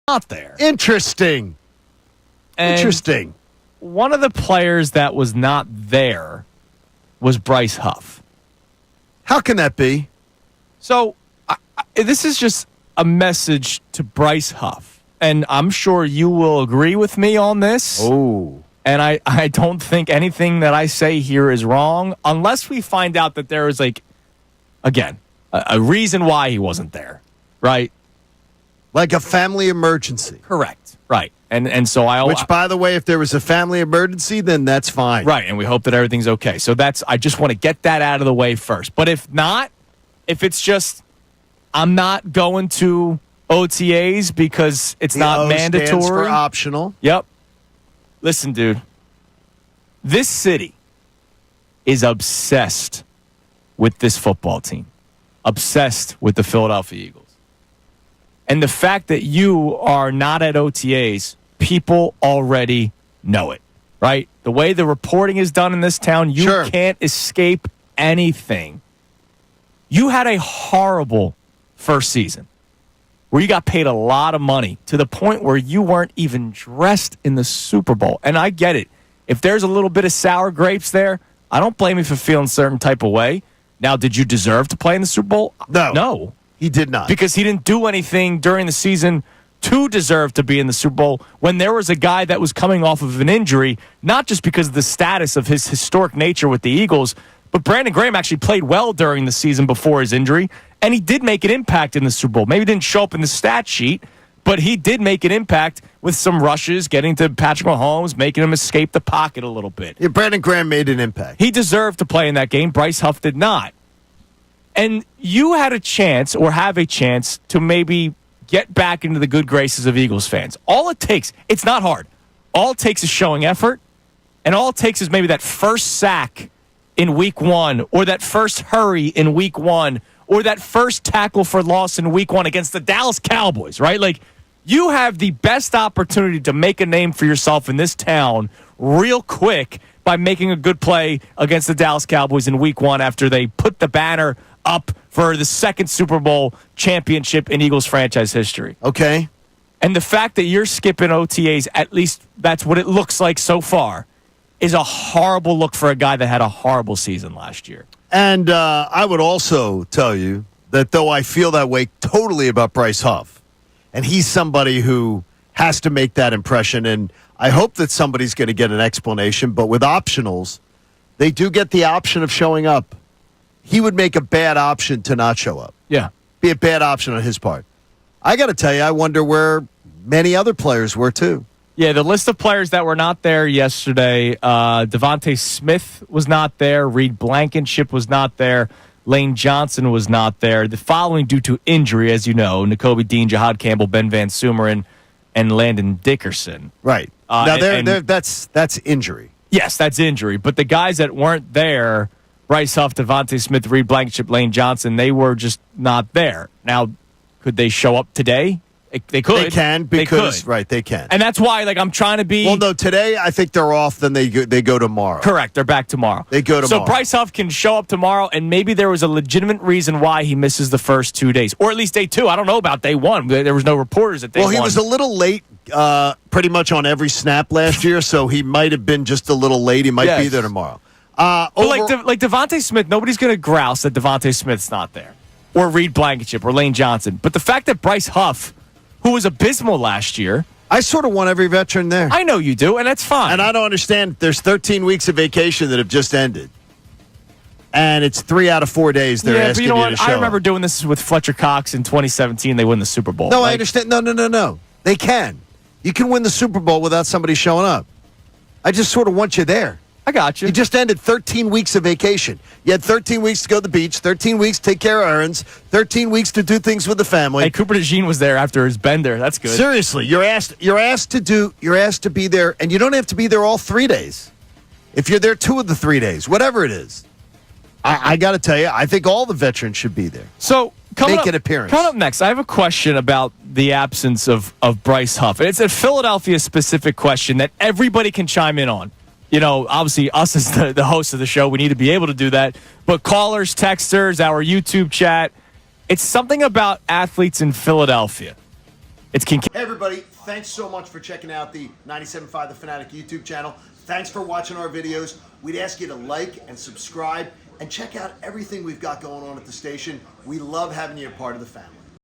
not there. Interesting. One of the players that was not there was Bryce Huff. How can that be? So this is just a message to Bryce Huff, and I'm sure you will agree with me on this. Oh. And I don't think anything that I say here is wrong, unless we find out that there is, like, again, a reason why he wasn't there, right? Like a family emergency. Correct. Right. And so Which, by the way, if there was a family emergency, then that's fine. Right, and we hope that everything's okay. So I just want to get that out of the way first. But if not, if it's just I'm not going to OTAs because it's not mandatory. Stands for optional. Yep. Listen, dude. This city is obsessed with this football team. Obsessed with the Philadelphia Eagles. And the fact that you are not at OTAs, people already know it, right? The way the reporting is done in this town, you can't escape anything. You had a horrible first season where you got paid a lot of money to the point where you weren't even dressed in the Super Bowl. And I get it. If there's a little bit of sour grapes there, I don't blame you for feeling a certain type of way. Now, did you deserve to play in the Super Bowl? No. He did not. Because he didn't do anything during the season to deserve to be in the Super Bowl when there was a guy that was coming off of an injury, not just because of the status of his historic nature with the Eagles, but Brandon Graham actually played well during the season before his injury, and he did make an impact in the Super Bowl. Maybe didn't show up in the stat sheet, but he did make an impact with some rushes, getting to Patrick Mahomes, making him escape the pocket a little bit. Yeah, Brandon Graham made an impact. He deserved to play in that game. Bryce Huff did not. And you had a chance or have a chance to maybe get back into the good graces of Eagles fans. All it takes, it's not hard. All it takes is showing effort, and all it takes is maybe that first sack in week one, or that first hurry in week one, or that first tackle for loss in week one against the Dallas Cowboys, right? Like, you have the best opportunity to make a name for yourself in this town real quick by making a good play against the Dallas Cowboys in week one after they put the banner up for the second Super Bowl championship in Eagles franchise history. Okay. And the fact that you're skipping OTAs, at least that's what it looks like so far, is a horrible look for a guy that had a horrible season last year. And I would also tell you that though I feel that way totally about Bryce Huff, and he's somebody who has to make that impression, and I hope that somebody's going to get an explanation, but with optionals, they do get the option of showing up. He would make a bad option to not show up. Yeah. Be a bad option on his part. I got to tell you, I wonder where many other players were too. Yeah, the list of players that were not there yesterday, Devontae Smith was not there, Reed Blankenship was not there, Lane Johnson was not there. The following due to injury, as you know, Nakobe Dean, Jahad Campbell, Ben Van Sumeren, and Landon Dickerson. Right. Now, that's injury. Yes, that's injury. But the guys that weren't there, Bryce Huff, Devontae Smith, Reed Blankenship, Lane Johnson, they were just not there. Now, could they show up today? They could. They can because right, they can. And that's why, like, I'm trying to be. Well, no, today I think they're off. Then they go tomorrow. Correct. They're back tomorrow. They go tomorrow. So Bryce Huff can show up tomorrow, and maybe there was a legitimate reason why he misses the first 2 days, or at least day 2. I don't know about day 1. There was no reporters at day 1. Well, he was a little late, pretty much on every snap last year, so he might have been just a little late. He might be there tomorrow. But like Devontae Smith, nobody's going to grouse that Devontae Smith's not there, or Reed Blankenship, or Lane Johnson. But the fact that Bryce Huff, who was abysmal last year. I sort of want every veteran there. I know you do, and that's fine. And I don't understand. There's 13 weeks of vacation that have just ended. And it's 3 out of 4 days they're asking you to show I remember doing this with Fletcher Cox in 2017. They win the Super Bowl. No, I understand. No. They can. You can win the Super Bowl without somebody showing up. I just sort of want you there. I got you. You just ended 13 weeks of vacation. You had 13 weeks to go to the beach, 13 weeks to take care of errands, 13 weeks to do things with the family. Hey, Cooper DeJean was there after his bender. That's good. Seriously, you're asked to be there, and you don't have to be there all 3 days. If you're there 2 of the 3 days, whatever it is. I got to tell you, I think all the veterans should be there. So make an appearance. Coming up next, I have a question about the absence of Bryce Huff. It's a Philadelphia-specific question that everybody can chime in on. You know, obviously, us as the host of the show, we need to be able to do that. But callers, texters, our YouTube chat, it's something about athletes in Philadelphia. It's Kincade. Hey, everybody. Thanks so much for checking out the 97.5 The Fanatic YouTube channel. Thanks for watching our videos. We'd ask you to like and subscribe and check out everything we've got going on at the station. We love having you a part of the family.